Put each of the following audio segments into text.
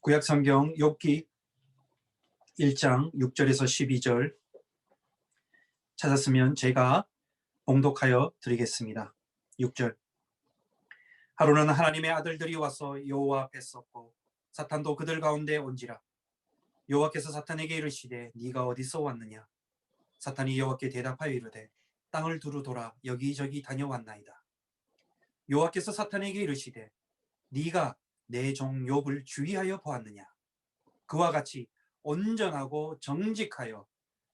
구약성경 욥기 1장 6절에서 12절 찾았으면 제가 봉독하여 드리겠습니다. 6절. 하루는 하나님의 아들들이 와서 여호와 앞에 섰고 사탄도 그들 가운데 온지라. 여호와께서 사탄에게 이르시되 네가 어디서 왔느냐. 사탄이 여호와께 대답하여 이르되 땅을 두루 돌아 여기저기 다녀왔나이다. 여호와께서 사탄에게 이르시되 네가 내 종 욥을 주의하여 보았느냐. 그와 같이 온전하고 정직하여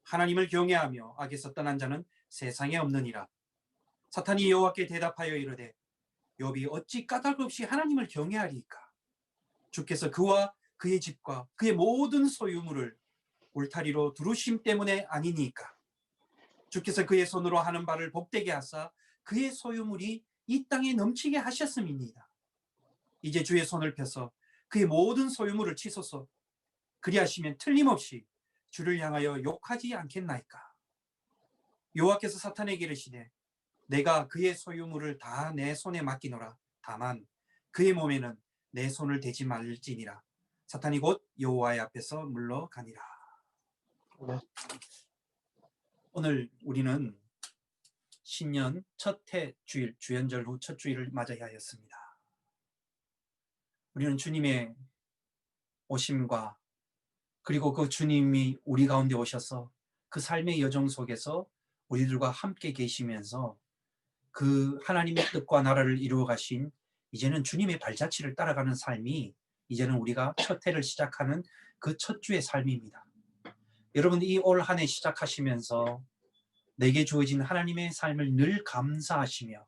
하나님을 경외하며 악에서 떠난 자는 세상에 없느니라. 사탄이 여호와께 대답하여 이르되 욥이 어찌 까닭없이 하나님을 경외하리이까. 주께서 그와 그의 집과 그의 모든 소유물을 울타리로 두르심 때문에 아니니까. 주께서 그의 손으로 하는 바를 복되게 하사 그의 소유물이 이 땅에 넘치게 하셨음이니이다. 이제 주의 손을 펴서 그의 모든 소유물을 치소서. 그리하시면 틀림없이 주를 향하여 욕하지 않겠나이까. 여호와께서 사탄에게 이르시되 내가 그의 소유물을 다 내 손에 맡기노라. 다만 그의 몸에는 내 손을 대지 말지니라. 사탄이 곧 여호와의 앞에서 물러가니라. 오늘 우리는 신년 첫 해 주일, 주연절 후 첫 주일을 맞아야 하였습니다. 우리는 주님의 오심과 그리고 그 주님이 우리 가운데 오셔서 그 삶의 여정 속에서 우리들과 함께 계시면서 그 하나님의 뜻과 나라를 이루어 가신 이제는 주님의 발자취를 따라가는 삶이 이제는 우리가 첫 해를 시작하는 그 첫 주의 삶입니다. 여러분, 이 올 한 해 시작하시면서 내게 주어진 하나님의 삶을 늘 감사하시며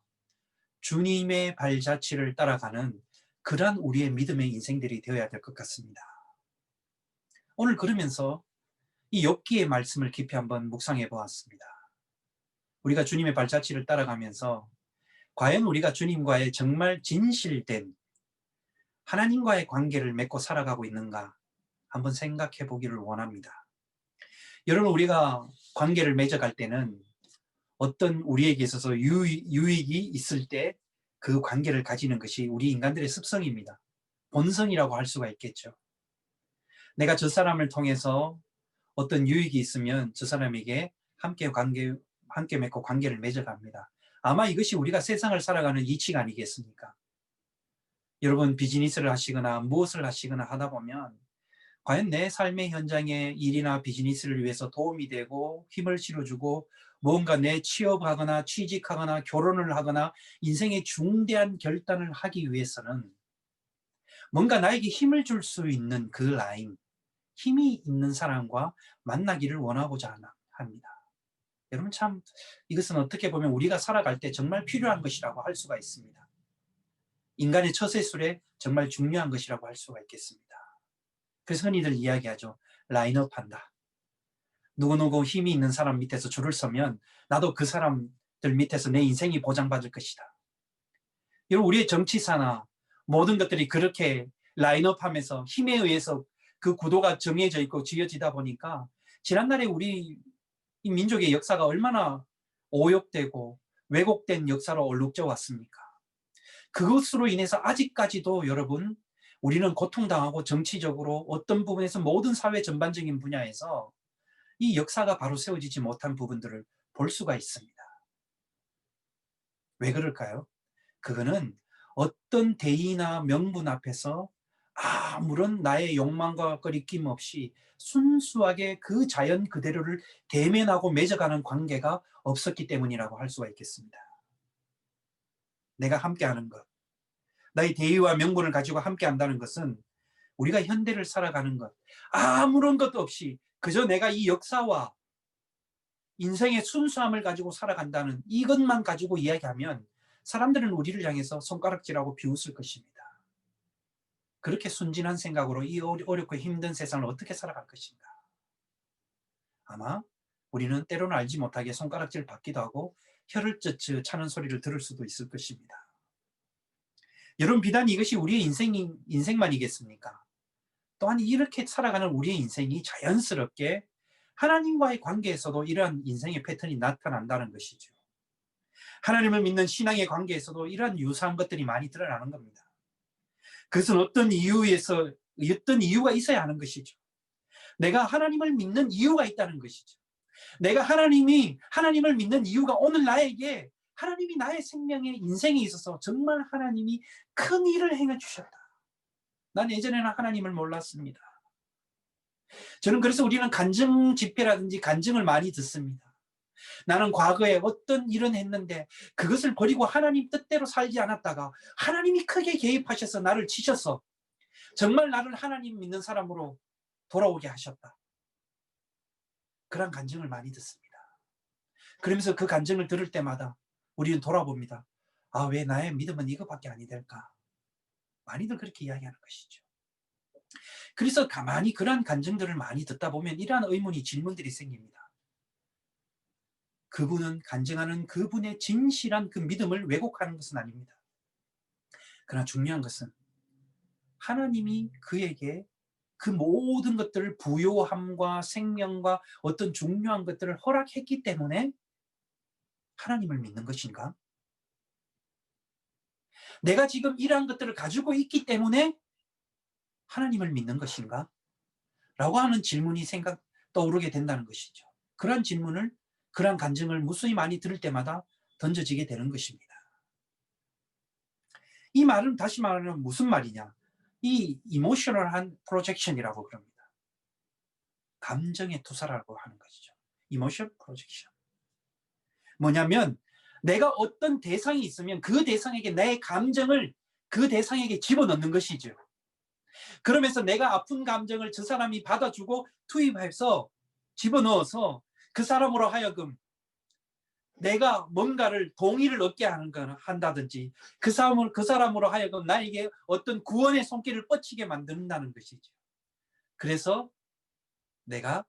주님의 발자취를 따라가는 그러한 우리의 믿음의 인생들이 되어야 될 것 같습니다. 오늘 그러면서 이 욥기의 말씀을 깊이 한번 묵상해 보았습니다. 우리가 주님의 발자취를 따라가면서 과연 우리가 주님과의 정말 진실된 하나님과의 관계를 맺고 살아가고 있는가 한번 생각해 보기를 원합니다. 여러분, 우리가 관계를 맺어갈 때는 어떤 우리에게 있어서 유익이 있을 때 그 관계를 가지는 것이 우리 인간들의 습성입니다. 본성이라고 할 수가 있겠죠. 내가 저 사람을 통해서 어떤 유익이 있으면 저 사람에게 함께 맺고 관계를 맺어갑니다. 아마 이것이 우리가 세상을 살아가는 이치가 아니겠습니까? 여러분, 비즈니스를 하시거나 무엇을 하시거나 하다 보면 과연 내 삶의 현장에 일이나 비즈니스를 위해서 도움이 되고 힘을 실어주고 뭔가 내 취업하거나 취직하거나 결혼을 하거나 인생의 중대한 결단을 하기 위해서는 뭔가 나에게 힘을 줄 수 있는 그 라인, 힘이 있는 사람과 만나기를 원하고자 합니다. 여러분, 참 이것은 어떻게 보면 우리가 살아갈 때 정말 필요한 것이라고 할 수가 있습니다. 인간의 처세술에 정말 중요한 것이라고 할 수가 있겠습니다. 그래서 흔히들 이야기하죠. 라인업 한다. 누구누구 힘이 있는 사람 밑에서 줄을 서면 나도 그 사람들 밑에서 내 인생이 보장받을 것이다. 여러분, 우리의 정치사나 모든 것들이 그렇게 라인업하면서 힘에 의해서 그 구도가 정해져 있고 지어지다 보니까 지난날에 우리 이 민족의 역사가 얼마나 오욕되고 왜곡된 역사로 얼룩져 왔습니까? 그것으로 인해서 아직까지도 여러분, 우리는 고통당하고 정치적으로 어떤 부분에서 모든 사회 전반적인 분야에서 이 역사가 바로 세워지지 못한 부분들을 볼 수가 있습니다. 왜 그럴까요? 그거는 어떤 대의나 명분 앞에서 아무런 나의 욕망과 거리낌 없이 순수하게 그 자연 그대로를 대면하고 맺어가는 관계가 없었기 때문이라고 할 수가 있겠습니다. 내가 함께하는 것, 나의 대의와 명분을 가지고 함께한다는 것은 우리가 현대를 살아가는 것, 아무런 것도 없이 그저 내가 이 역사와 인생의 순수함을 가지고 살아간다는 이것만 가지고 이야기하면 사람들은 우리를 향해서 손가락질하고 비웃을 것입니다. 그렇게 순진한 생각으로 이 어렵고 힘든 세상을 어떻게 살아갈 것인가? 아마 우리는 때로는 알지 못하게 손가락질 받기도 하고 혀를 쩌쩌 차는 소리를 들을 수도 있을 것입니다. 여러분, 비단 이것이 우리의 인생만이겠습니까? 또한 이렇게 살아가는 우리의 인생이 자연스럽게 하나님과의 관계에서도 이러한 인생의 패턴이 나타난다는 것이죠. 하나님을 믿는 신앙의 관계에서도 이러한 유사한 것들이 많이 드러나는 겁니다. 그것은 어떤 이유가 있어야 하는 것이죠. 내가 하나님을 믿는 이유가 있다는 것이죠. 내가 하나님을 믿는 이유가 오늘 나에게 하나님이 나의 생명에 인생에 있어서 정말 하나님이 큰 일을 행해 주셨다. 난 예전에는 하나님을 몰랐습니다. 저는 그래서 우리는 간증 집회라든지 간증을 많이 듣습니다. 나는 과거에 어떤 일은 했는데 그것을 버리고 하나님 뜻대로 살지 않았다가 하나님이 크게 개입하셔서 나를 치셔서 정말 나를 하나님 믿는 사람으로 돌아오게 하셨다. 그런 간증을 많이 듣습니다. 그러면서 그 간증을 들을 때마다 우리는 돌아봅니다. 아, 왜 나의 믿음은 이거밖에 아니 될까? 많이들 그렇게 이야기하는 것이죠. 그래서 가만히 그러한 간증들을 많이 듣다 보면 이러한 의문이, 질문들이 생깁니다. 그분은 간증하는 그분의 진실한 그 믿음을 왜곡하는 것은 아닙니다. 그러나 중요한 것은 하나님이 그에게 그 모든 것들을 부요함과 생명과 어떤 중요한 것들을 허락했기 때문에 하나님을 믿는 것인가? 내가 지금 이러한 것들을 가지고 있기 때문에 하나님을 믿는 것인가? 라고 하는 질문이 떠오르게 된다는 것이죠. 그러한 질문을, 그러한 간증을 무수히 많이 들을 때마다 던져지게 되는 것입니다. 이 말은 다시 말하면 무슨 말이냐? 이 이모셔널한 프로젝션이라고 그럽니다. 감정의 투사라고 하는 것이죠. 이모션 프로젝션. 뭐냐면 내가 어떤 대상이 있으면 그 대상에게 내 감정을 그 대상에게 집어넣는 것이죠. 그러면서 내가 아픈 감정을 저 사람이 받아주고 투입해서 집어넣어서 그 사람으로 하여금 내가 뭔가를 동의를 얻게 한다든지 그 사람으로 하여금 나에게 어떤 구원의 손길을 뻗치게 만든다는 것이죠. 그래서 내가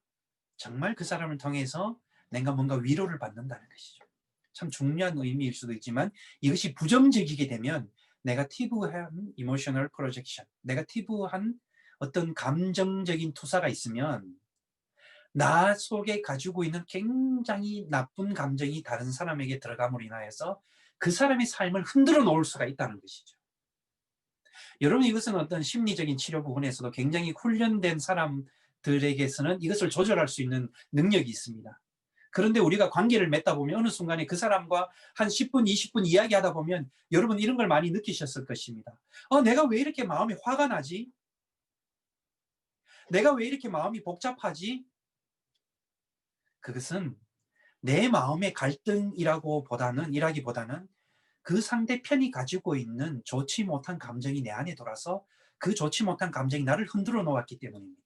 정말 그 사람을 통해서 내가 뭔가 위로를 받는다는 것이죠. 참 중요한 의미일 수도 있지만 이것이 부정적이게 되면 네거티브한 이모셔널 프로젝션, 네거티브한 어떤 감정적인 투사가 있으면 나 속에 가지고 있는 굉장히 나쁜 감정이 다른 사람에게 들어감으로 인하여서 그 사람의 삶을 흔들어 놓을 수가 있다는 것이죠. 여러분, 이것은 어떤 심리적인 치료 부분에서도 굉장히 훈련된 사람들에게서는 이것을 조절할 수 있는 능력이 있습니다. 그런데 우리가 관계를 맺다 보면 어느 순간에 그 사람과 한 10분, 20분 이야기하다 보면 여러분 이런 걸 많이 느끼셨을 것입니다. 내가 왜 이렇게 마음이 화가 나지? 내가 왜 이렇게 마음이 복잡하지? 그것은 내 마음의 이라기보다는 그 상대편이 가지고 있는 좋지 못한 감정이 내 안에 돌아서 그 좋지 못한 감정이 나를 흔들어 놓았기 때문입니다.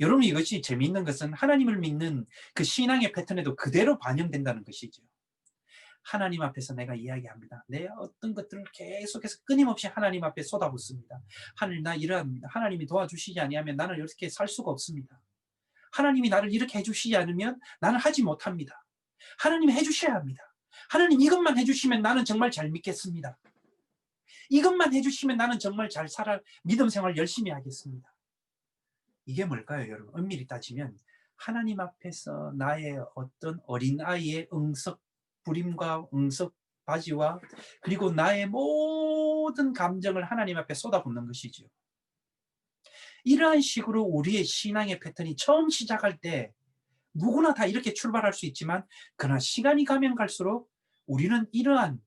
여러분, 이것이 재미있는 것은 하나님을 믿는 그 신앙의 패턴에도 그대로 반영된다는 것이죠. 하나님 앞에서 내가 이야기합니다. 내 어떤 것들을 계속해서 끊임없이 하나님 앞에 쏟아붓습니다. 하나님, 나 이러합니다. 하나님이 도와주시지 아니하면 나는 이렇게 살 수가 없습니다. 하나님이 나를 이렇게 해주시지 않으면 나는 하지 못합니다. 하나님이 해주셔야 합니다. 하나님, 이것만 해주시면 나는 정말 잘 믿겠습니다. 이것만 해주시면 나는 정말 잘 믿음 생활 열심히 하겠습니다. 이게 뭘까요, 여러분? 엄밀히 따지면 하나님 앞에서 나의 어떤 어린아이의 부림과 바지와 그리고 나의 모든 감정을 하나님 앞에 쏟아붓는 것이죠. 이러한 식으로 우리의 신앙의 패턴이 처음 시작할 때 누구나 다 이렇게 출발할 수 있지만 그러나 시간이 가면 갈수록 우리는 이러한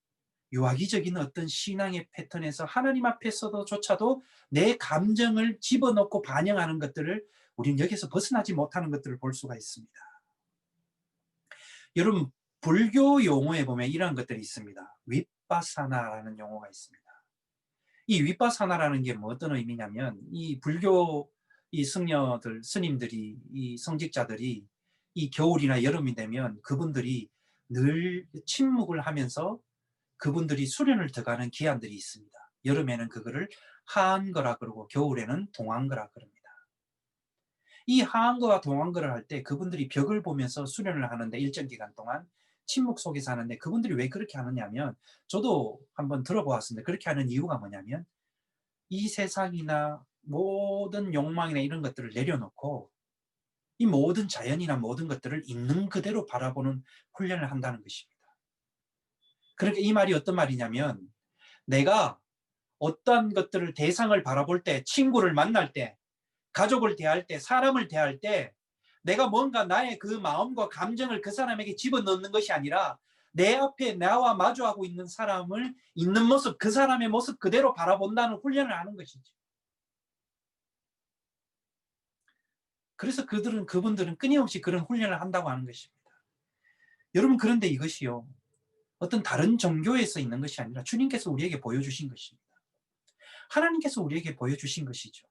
유아기적인 어떤 신앙의 패턴에서 하나님 앞에서조차도 내 감정을 집어넣고 반영하는 것들을 우리는 여기서 벗어나지 못하는 것들을 볼 수가 있습니다. 여러분, 불교 용어에 보면 이러한 것들이 있습니다. 윗바사나라는 용어가 있습니다. 이 윗바사나라는 게 어떤 의미냐면 이 불교 스님들이, 이 성직자들이 이 겨울이나 여름이 되면 그분들이 늘 침묵을 하면서 그분들이 수련을 들어가는 기한들이 있습니다. 여름에는 그거를 하한거라 그러고 겨울에는 동한거라 그럽니다. 이 하한거와 동한거를 할 때 그분들이 벽을 보면서 수련을 하는데 일정 기간 동안 침묵 속에서 하는데 그분들이 왜 그렇게 하느냐면 저도 한번 들어보았습니다. 그렇게 하는 이유가 뭐냐면 이 세상이나 모든 욕망이나 이런 것들을 내려놓고 이 모든 자연이나 모든 것들을 있는 그대로 바라보는 훈련을 한다는 것입니다. 그러니까 이 말이 어떤 말이냐면 내가 어떤 것들을 대상을 바라볼 때, 친구를 만날 때, 가족을 대할 때, 사람을 대할 때 내가 뭔가 나의 그 마음과 감정을 그 사람에게 집어넣는 것이 아니라 내 앞에 나와 마주하고 있는 사람을 있는 모습, 그 사람의 모습 그대로 바라본다는 훈련을 하는 것이죠. 그래서 그분들은 끊임없이 그런 훈련을 한다고 하는 것입니다. 여러분, 그런데 이것이요, 어떤 다른 종교에서 있는 것이 아니라 주님께서 우리에게 보여주신 것입니다. 하나님께서 우리에게 보여주신 것이죠.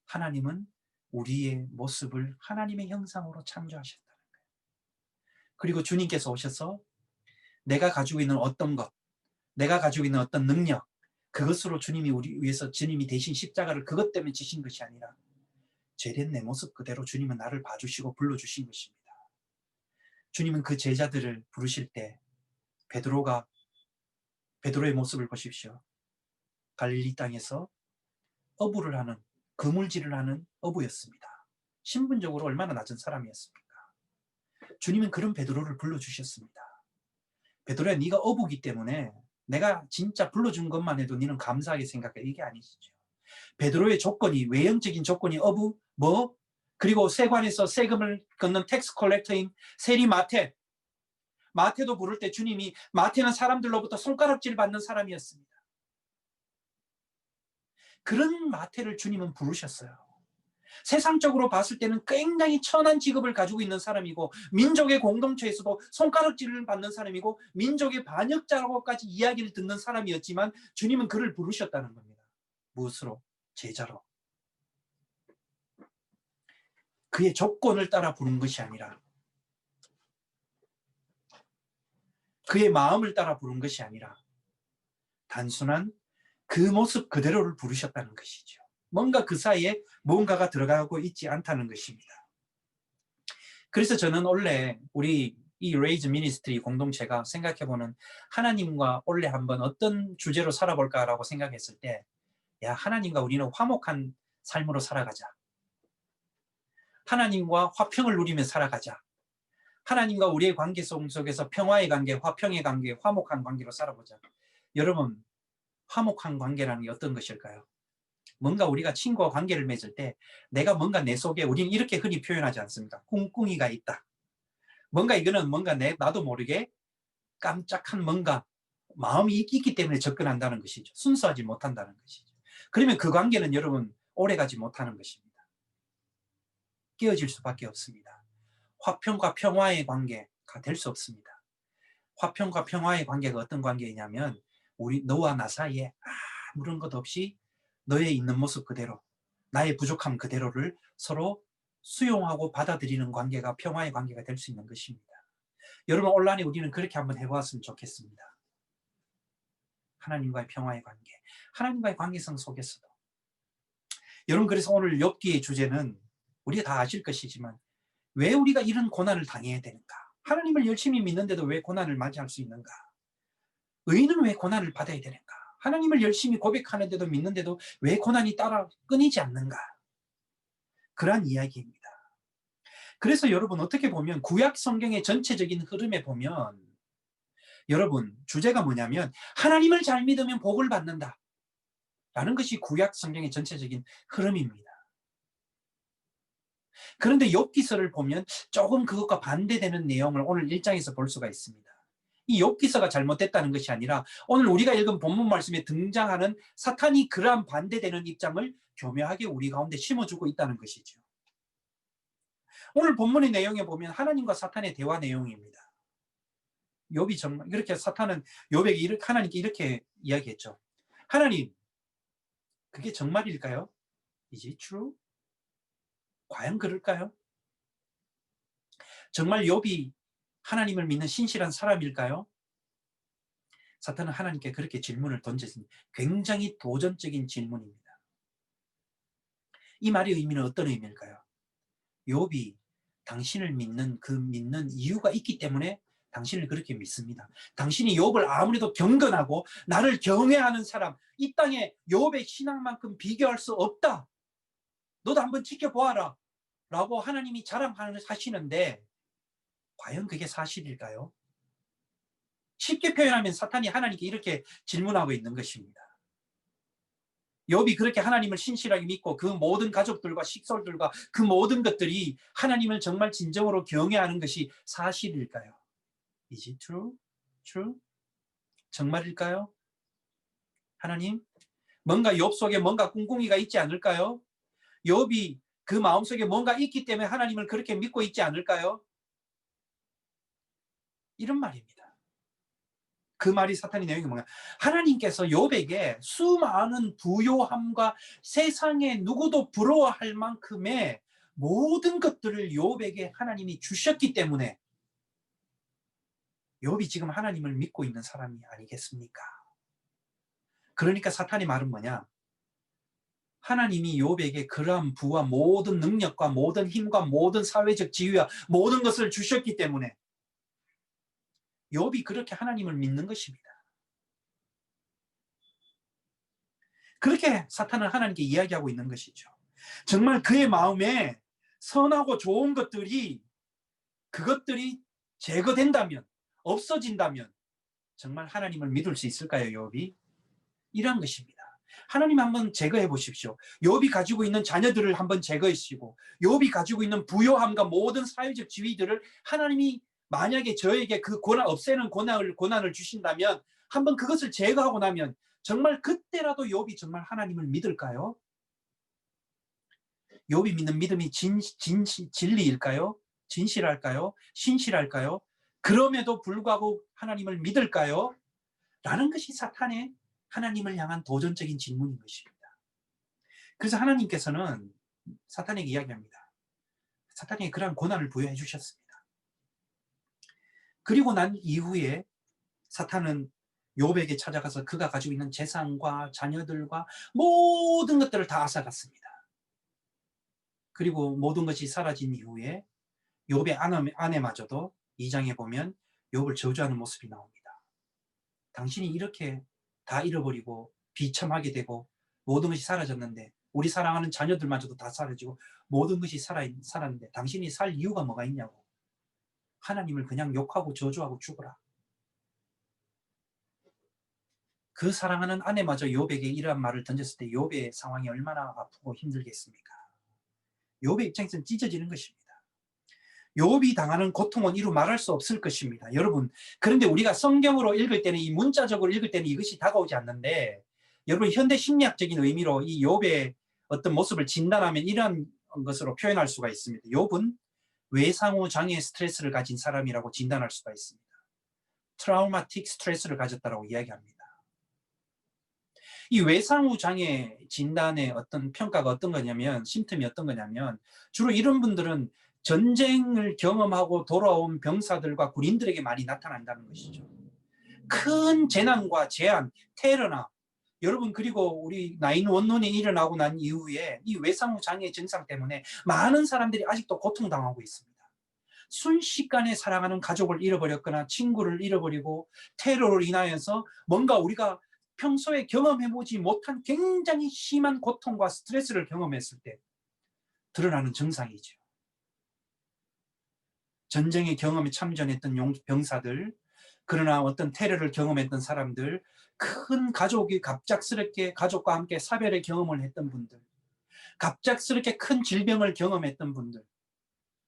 하나님은 우리의 모습을 하나님의 형상으로 창조하셨다는 거예요. 그리고 주님께서 오셔서 내가 가지고 있는 어떤 것, 내가 가지고 있는 어떤 능력, 그것으로 주님이 우리 위해서 주님이 대신 십자가를 그것 때문에 지신 것이 아니라 죄된 내 모습 그대로 주님은 나를 봐주시고 불러주신 것입니다. 주님은 그 제자들을 부르실 때 베드로의 모습을 보십시오. 갈릴리 땅에서 어부를 하는, 그물질을 하는 어부였습니다. 신분적으로 얼마나 낮은 사람이었습니까? 주님은 그런 베드로를 불러주셨습니다. 베드로야, 네가 어부기 때문에 내가 진짜 불러준 것만 해도 너는 감사하게 생각해. 이게 아니시죠. 베드로의 조건이, 외형적인 조건이 어부, 그리고 세관에서 세금을 걷는 텍스 컬렉터인 세리 마태도 부를 때 주님이 마태는 사람들로부터 손가락질 받는 사람이었습니다. 그런 마태를 주님은 부르셨어요. 세상적으로 봤을 때는 굉장히 천한 직업을 가지고 있는 사람이고 민족의 공동체에서도 손가락질을 받는 사람이고 민족의 반역자라고까지 이야기를 듣는 사람이었지만 주님은 그를 부르셨다는 겁니다. 무엇으로? 제자로. 그의 조건을 따라 부른 것이 아니라, 그의 마음을 따라 부른 것이 아니라 단순한 그 모습 그대로를 부르셨다는 것이죠. 뭔가 그 사이에 뭔가가 들어가고 있지 않다는 것입니다. 그래서 저는 원래 우리 이 레이즈 미니스트리 공동체가 생각해보는, 하나님과 원래 한번 어떤 주제로 살아볼까라고 생각했을 때, 하나님과 우리는 화목한 삶으로 살아가자. 하나님과 화평을 누리며 살아가자. 하나님과 우리의 관계 속에서 평화의 관계, 화평의 관계, 화목한 관계로 살아보자. 여러분, 화목한 관계라는 게 어떤 것일까요? 뭔가 우리가 친구와 관계를 맺을 때 내가 뭔가 내 속에, 우리는 이렇게 흔히 표현하지 않습니까? 꿍꿍이가 있다. 뭔가 이거는 뭔가 나도 모르게 깜짝한 뭔가 마음이 있기 때문에 접근한다는 것이죠. 순수하지 못한다는 것이죠. 그러면 그 관계는 여러분 오래가지 못하는 것입니다. 깨어질 수밖에 없습니다. 화평과 평화의 관계가 될 수 없습니다. 화평과 평화의 관계가 어떤 관계이냐면 너와 나 사이에 아무런 것 없이 너의 있는 모습 그대로, 나의 부족함 그대로를 서로 수용하고 받아들이는 관계가 평화의 관계가 될 수 있는 것입니다. 여러분, 온라인에 우리는 그렇게 한번 해보았으면 좋겠습니다. 하나님과의 평화의 관계, 하나님과의 관계성 속에서도. 여러분, 그래서 오늘 욥기의 주제는 우리가 다 아실 것이지만 왜 우리가 이런 고난을 당해야 되는가? 하나님을 열심히 믿는데도 왜 고난을 맞이할 수 있는가? 의인은 왜 고난을 받아야 되는가? 하나님을 열심히 고백하는데도 믿는데도 왜 고난이 따라 끊이지 않는가? 그러한 이야기입니다. 그래서 여러분, 어떻게 보면 구약 성경의 전체적인 흐름에 보면 여러분, 주제가 뭐냐면 하나님을 잘 믿으면 복을 받는다 라는 것이 구약 성경의 전체적인 흐름입니다. 그런데 욥기서를 보면 조금 그것과 반대되는 내용을 오늘 1장에서 볼 수가 있습니다. 이 욥기서가 잘못됐다는 것이 아니라 오늘 우리가 읽은 본문 말씀에 등장하는 사탄이 그러한 반대되는 입장을 교묘하게 우리 가운데 심어주고 있다는 것이죠. 오늘 본문의 내용에 보면 하나님과 사탄의 대화 내용입니다. 욥이 정말 이렇게, 사탄은 욥에게 하나님께 이렇게 이야기했죠. 하나님, 그게 정말일까요? Is it true? 과연 그럴까요? 정말 욥이 하나님을 믿는 신실한 사람일까요? 사탄은 하나님께 그렇게 질문을 던졌습니다. 굉장히 도전적인 질문입니다. 이 말의 의미는 어떤 의미일까요? 욥이 당신을 믿는 이유가 있기 때문에 당신을 그렇게 믿습니다. 당신이 욥을 아무래도 경건하고 나를 경외하는 사람, 이 땅에 욥의 신앙만큼 비교할 수 없다. 너도 한번 지켜보아라 라고 하나님이 자랑하시는데 과연 그게 사실일까요? 쉽게 표현하면 사탄이 하나님께 이렇게 질문하고 있는 것입니다. 욥이 그렇게 하나님을 신실하게 믿고 그 모든 가족들과 식솔들과 그 모든 것들이 하나님을 정말 진정으로 경외하는 것이 사실일까요? Is it true? True? 정말일까요? 하나님, 뭔가 욥 속에 뭔가 꿍꿍이가 있지 않을까요? 욥이 그 마음속에 뭔가 있기 때문에 하나님을 그렇게 믿고 있지 않을까요? 이런 말입니다. 그 말이 사탄의 내용이 뭔가, 하나님께서 욥에게 수많은 부요함과 세상에 누구도 부러워할 만큼의 모든 것들을 욥에게 하나님이 주셨기 때문에 욥이 지금 하나님을 믿고 있는 사람이 아니겠습니까? 그러니까 사탄의 말은 뭐냐? 하나님이 욥에게 그러한 부와 모든 능력과 모든 힘과 모든 사회적 지위와 모든 것을 주셨기 때문에 욥이 그렇게 하나님을 믿는 것입니다. 그렇게 사탄은 하나님께 이야기하고 있는 것이죠. 정말 그의 마음에 선하고 좋은 것들이, 그것들이 제거된다면, 없어진다면 정말 하나님을 믿을 수 있을까요, 욥이? 이러한 것입니다. 하나님 한번 제거해 보십시오. 욥이 가지고 있는 자녀들을 한번 제거해 주시고, 욥이 가지고 있는 부요함과 모든 사회적 지위들을 하나님이 만약에 저에게 그 고난, 없애는 고난을 주신다면, 한번 그것을 제거하고 나면 정말 그때라도 욥이 정말 하나님을 믿을까요? 욥이 믿는 믿음이 진리일까요? 진실할까요? 신실할까요? 그럼에도 불구하고 하나님을 믿을까요? 라는 것이 사탄의 하나님을 향한 도전적인 질문인 것입니다. 그래서 하나님께서는 사탄에게 이야기합니다. 사탄에게 그러한 고난을 부여해 주셨습니다. 그리고 난 이후에 사탄은 욥에게 찾아가서 그가 가지고 있는 재산과 자녀들과 모든 것들을 다 앗아갔습니다. 그리고 모든 것이 사라진 이후에 욥의 아내마저도 2장에 보면 욥을 저주하는 모습이 나옵니다. 당신이 이렇게 다 잃어버리고 비참하게 되고 모든 것이 사라졌는데, 우리 사랑하는 자녀들마저도 다 사라지고 모든 것이 살았는데 당신이 살 이유가 뭐가 있냐고. 하나님을 그냥 욕하고 저주하고 죽어라. 그 사랑하는 아내마저 욥에게 이러한 말을 던졌을 때 욥의 상황이 얼마나 아프고 힘들겠습니까? 욥의 입장에서는 찢어지는 것입니다. 욥이 당하는 고통은 이루 말할 수 없을 것입니다. 여러분, 그런데 우리가 성경으로 읽을 때는, 이 문자적으로 읽을 때는 이것이 다가오지 않는데, 여러분 현대 심리학적인 의미로 이 욥의 어떤 모습을 진단하면 이러한 것으로 표현할 수가 있습니다. 욥은 외상후 장애 스트레스를 가진 사람이라고 진단할 수가 있습니다. 트라우마틱 스트레스를 가졌다고 이야기합니다. 이 외상후 장애 진단의 어떤 평가가 어떤 거냐면, 심텀이 어떤 거냐면, 주로 이런 분들은 전쟁을 경험하고 돌아온 병사들과 군인들에게 많이 나타난다는 것이죠. 큰 재난과 재앙, 테러나, 여러분, 그리고 우리 911이 일어나고 난 이후에 이 외상후 장애 증상 때문에 많은 사람들이 아직도 고통당하고 있습니다. 순식간에 사랑하는 가족을 잃어버렸거나 친구를 잃어버리고 테러로 인하여서 뭔가 우리가 평소에 경험해보지 못한 굉장히 심한 고통과 스트레스를 경험했을 때 드러나는 증상이죠. 전쟁의 경험에 참전했던 병사들, 그러나 어떤 테러를 경험했던 사람들, 큰 가족이 갑작스럽게 가족과 함께 사별의 경험을 했던 분들, 갑작스럽게 큰 질병을 경험했던 분들,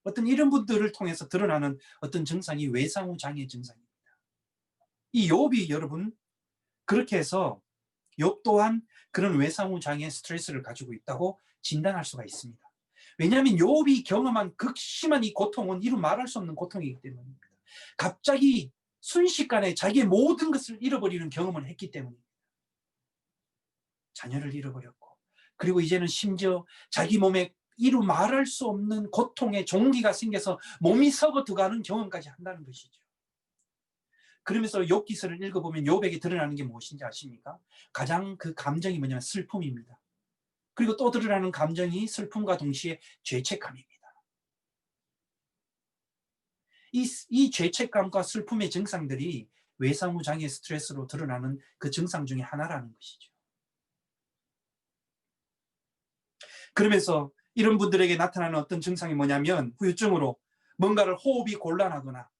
어떤 이런 분들을 통해서 드러나는 어떤 증상이 외상후 장애 증상입니다. 이 욥이 여러분 그렇게 해서 욥 또한 그런 외상후 장애 스트레스를 가지고 있다고 진단할 수가 있습니다. 왜냐하면 욥이 경험한 극심한 이 고통은 이루 말할 수 없는 고통이기 때문입니다. 갑자기 순식간에 자기의 모든 것을 잃어버리는 경험을 했기 때문입니다. 자녀를 잃어버렸고, 그리고 이제는 심지어 자기 몸에 이루 말할 수 없는 고통의 종기가 생겨서 몸이 썩어들어가는 경험까지 한다는 것이죠. 그러면서 욥기서를 읽어보면 욥에게 드러나는 게 무엇인지 아십니까? 가장 그 감정이 뭐냐면 슬픔입니다. 그리고 또 드러나는 감정이 슬픔과 동시에 죄책감입니다. 이 죄책감과 슬픔의 증상들이 외상후 장애 스트레스로 드러나는 그 증상 중에 하나라는 것이죠. 그러면서 이런 분들에게 나타나는 어떤 증상이 뭐냐면, 후유증으로 뭔가를 호흡이 곤란하거나,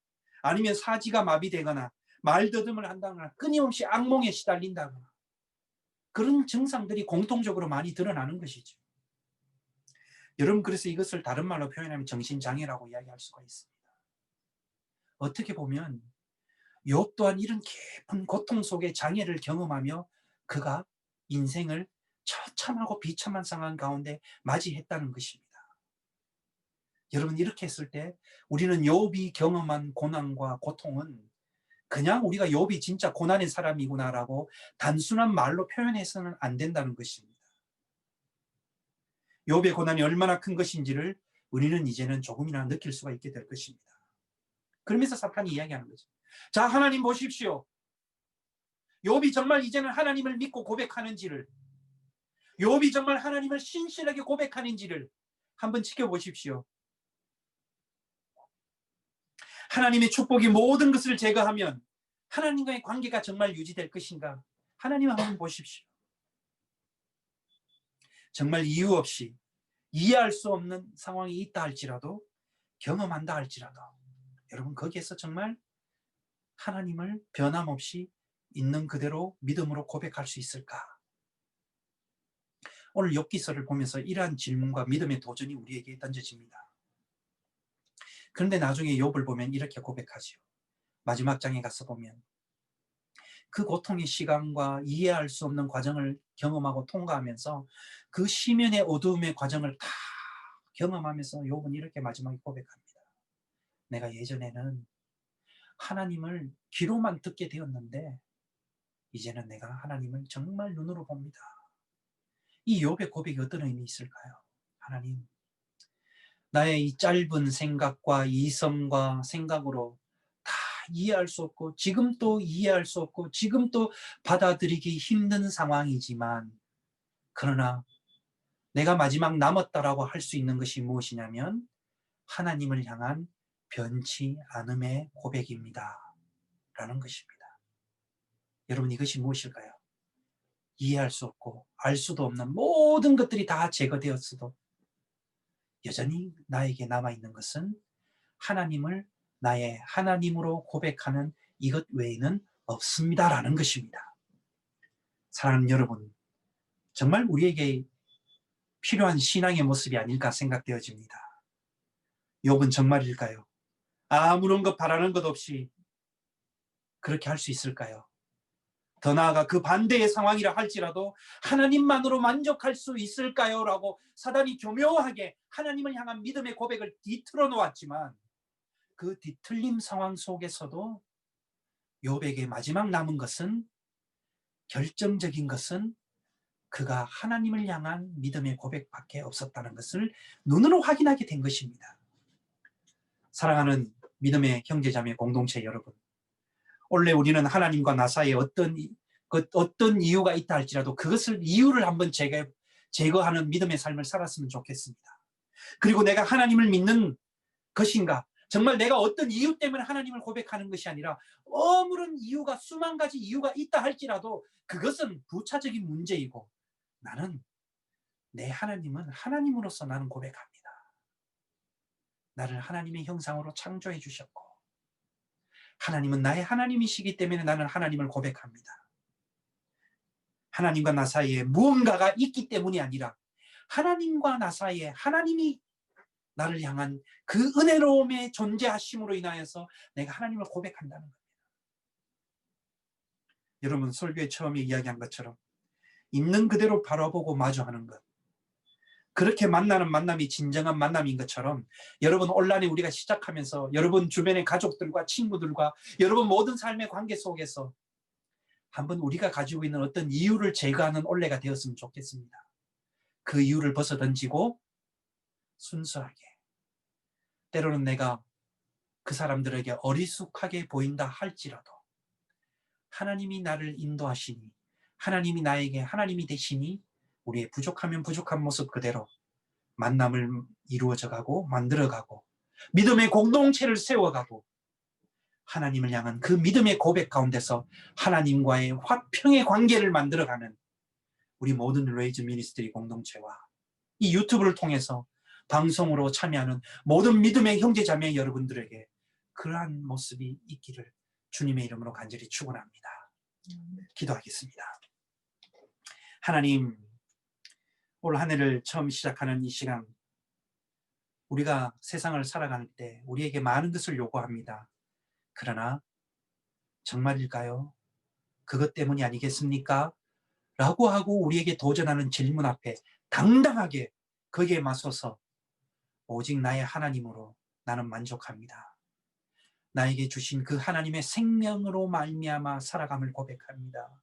아니면 사지가 마비되거나, 말더듬을 한다거나 끊임없이 악몽에 시달린다거나 그런 증상들이 공통적으로 많이 드러나는 것이죠. 여러분, 그래서 이것을 다른 말로 표현하면 정신장애라고 이야기할 수가 있습니다. 어떻게 보면 욥 또한 이런 깊은 고통 속의 장애를 경험하며 그가 인생을 처참하고 비참한 상황 가운데 맞이했다는 것입니다. 여러분, 이렇게 했을 때 우리는 욥이 경험한 고난과 고통은 그냥 우리가 욥이 진짜 고난의 사람이구나라고 단순한 말로 표현해서는 안 된다는 것입니다. 욥의 고난이 얼마나 큰 것인지를 우리는 이제는 조금이나 느낄 수가 있게 될 것입니다. 그러면서 사탄이 이야기하는 거죠. 자, 하나님 보십시오. 욥이 정말 이제는 하나님을 믿고 고백하는지를, 욥이 정말 하나님을 신실하게 고백하는지를 한번 지켜보십시오. 하나님의 축복이 모든 것을 제거하면 하나님과의 관계가 정말 유지될 것인가? 하나님 한번 보십시오. 정말 이유 없이 이해할 수 없는 상황이 있다 할지라도, 경험한다 할지라도 여러분, 거기에서 정말 하나님을 변함없이 있는 그대로 믿음으로 고백할 수 있을까? 오늘 욥기서를 보면서 이러한 질문과 믿음의 도전이 우리에게 던져집니다. 그런데 나중에 욥을 보면 이렇게 고백하지요. 마지막 장에 가서 보면 그 고통의 시간과 이해할 수 없는 과정을 경험하고 통과하면서 그 시면의 어두움의 과정을 다 경험하면서 욥은 이렇게 마지막에 고백합니다. 내가 예전에는 하나님을 귀로만 듣게 되었는데 이제는 내가 하나님을 정말 눈으로 봅니다. 이 욥의 고백이 어떤 의미 있을까요? 하나님, 나의 이 짧은 생각과 이성과 생각으로 다 이해할 수 없고 지금 또 이해할 수 없고 지금 또 받아들이기 힘든 상황이지만, 그러나 내가 마지막 남았다라고 할 수 있는 것이 무엇이냐면 하나님을 향한 변치 않음의 고백입니다 라는 것입니다. 여러분, 이것이 무엇일까요? 이해할 수 없고 알 수도 없는 모든 것들이 다 제거되었어도 여전히 나에게 남아있는 것은 하나님을 나의 하나님으로 고백하는 이것 외에는 없습니다라는 것입니다. 사랑하는 여러분, 정말 우리에게 필요한 신앙의 모습이 아닐까 생각되어집니다. 욥은 정말일까요? 아무런 것 바라는 것 없이 그렇게 할 수 있을까요? 더 나아가 그 반대의 상황이라 할지라도 하나님만으로 만족할 수 있을까요? 라고 사단이 교묘하게 하나님을 향한 믿음의 고백을 뒤틀어 놓았지만 그 뒤틀림 상황 속에서도 욥에게 마지막 남은 것은, 결정적인 것은 그가 하나님을 향한 믿음의 고백밖에 없었다는 것을 눈으로 확인하게 된 것입니다. 사랑하는 믿음의 형제자매 공동체 여러분, 원래 우리는 하나님과 나 사이에 어떤 이유가 있다 할지라도 그것을 이유를 한번 제거하는 믿음의 삶을 살았으면 좋겠습니다. 그리고 내가 하나님을 믿는 것인가, 정말 내가 어떤 이유 때문에 하나님을 고백하는 것이 아니라 아무런 이유가, 수만 가지 이유가 있다 할지라도 그것은 부차적인 문제이고, 나는 내 하나님은 하나님으로서 나는 고백합니다. 나를 하나님의 형상으로 창조해 주셨고 하나님은 나의 하나님이시기 때문에 나는 하나님을 고백합니다. 하나님과 나 사이에 무언가가 있기 때문이 아니라 하나님과 나 사이에 하나님이 나를 향한 그 은혜로움의 존재하심으로 인하여서 내가 하나님을 고백한다는 겁니다. 여러분, 설교에 처음에 이야기한 것처럼 있는 그대로 바라보고 마주하는 것, 그렇게 만나는 만남이 진정한 만남인 것처럼 여러분, 온라인에 우리가 시작하면서 여러분 주변의 가족들과 친구들과 여러분 모든 삶의 관계 속에서 한번 우리가 가지고 있는 어떤 이유를 제거하는 올해가 되었으면 좋겠습니다. 그 이유를 벗어던지고 순수하게, 때로는 내가 그 사람들에게 어리숙하게 보인다 할지라도 하나님이 나를 인도하시니, 하나님이 나에게 하나님이 되시니 우리의 부족하면 부족한 모습 그대로 만남을 이루어져가고 만들어가고 믿음의 공동체를 세워가고 하나님을 향한 그 믿음의 고백 가운데서 하나님과의 화평의 관계를 만들어가는 우리 모든 레이즈 미니스트리 공동체와 이 유튜브를 통해서 방송으로 참여하는 모든 믿음의 형제자매 여러분들에게 그러한 모습이 있기를 주님의 이름으로 간절히 축원합니다. 기도하겠습니다. 하나님, 올 한 해를 처음 시작하는 이 시간, 우리가 세상을 살아갈 때 우리에게 많은 것을 요구합니다. 그러나 정말일까요? 그것 때문이 아니겠습니까? 라고 하고 우리에게 도전하는 질문 앞에 당당하게 거기에 맞서서 오직 나의 하나님으로 나는 만족합니다. 나에게 주신 그 하나님의 생명으로 말미암아 살아감을 고백합니다.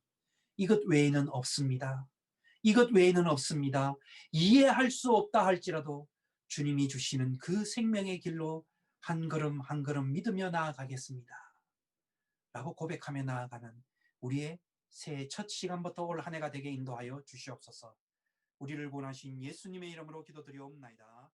이것 외에는 없습니다. 이것 외에는 없습니다. 이해할 수 없다 할지라도 주님이 주시는 그 생명의 길로 한 걸음 한 걸음 믿으며 나아가겠습니다. 라고 고백하며 나아가는 우리의 새해 첫 시간부터 올 한 해가 되게 인도하여 주시옵소서. 우리를 구원하신 예수님의 이름으로 기도드리옵나이다.